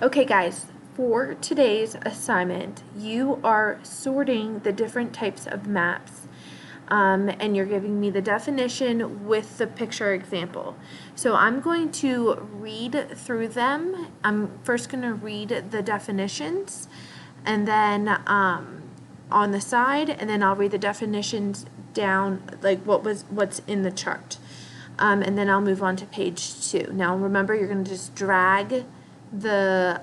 Okay guys, for today's assignment, you are sorting the different types of maps and you're giving me the definition with the picture example. So I'm going to read through them. I'm first going to read the definitions and then on the side, and then I'll read the definitions down, like what's in the chart. And then I'll move on to page 2. Now remember, you're going to just drag the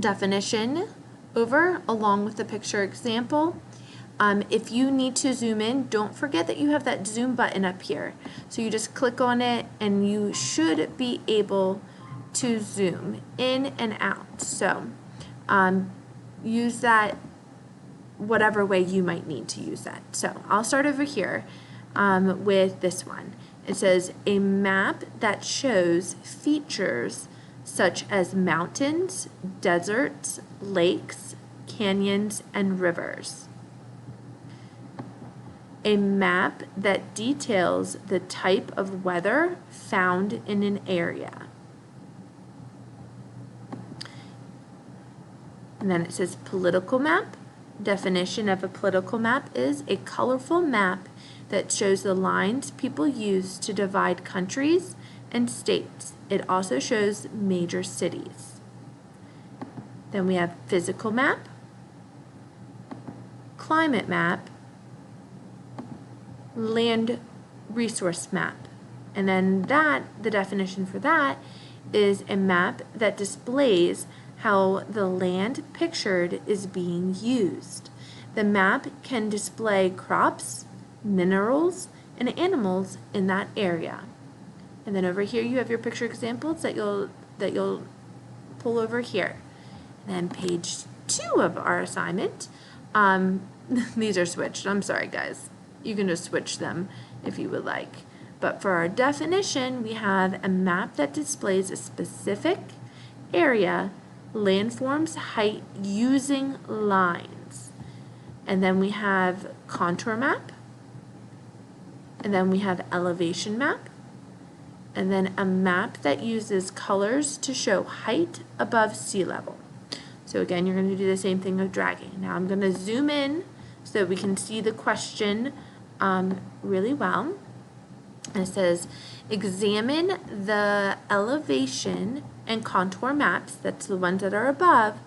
definition over along with the picture example. If you need to zoom in, don't forget that you have that zoom button up here. So you just click on it and you should be able to zoom in and out. So use that whatever way you might need to use that. So I'll start over here with this one. It says a map that shows features such as mountains, deserts, lakes, canyons, and rivers. A map that details the type of weather found in an area. And then it says political map. Definition of a political map is a colorful map that shows the lines people use to divide countries and states. It also shows major cities. Then we have physical map, climate map, land resource map. And then the definition for that is a map that displays how the land pictured is being used. The map can display crops, minerals, and animals in that area. And then over here you have your picture examples that you'll pull over here. And then page 2 of our assignment, these are switched. I'm sorry guys. You can just switch them if you would like. But for our definition, we have a map that displays a specific area, landforms, height using lines. And then we have contour map. And then we have elevation map. And then a map that uses colors to show height above sea level. So again, you're going to do the same thing of dragging. Now I'm going to zoom in so we can see the question really well. And it says, examine the elevation and contour maps, that's the ones that are above.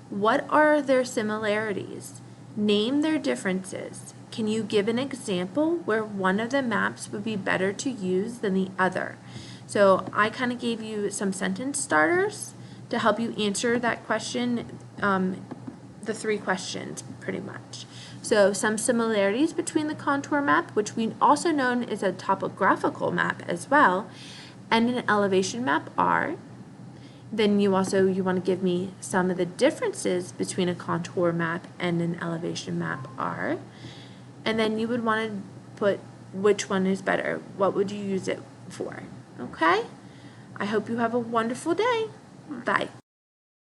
What are their similarities? Name their differences. Can you give an example where one of the maps would be better to use than the other? So I kind of gave you some sentence starters to help you answer that question, the 3 questions pretty much. So some similarities between the contour map, which we also know as a topographical map as well, and an elevation map are. Then you want to give me some of the differences between a contour map and an elevation map are. And then you would want to put which one is better. What would you use it for? Okay? I hope you have a wonderful day. Bye.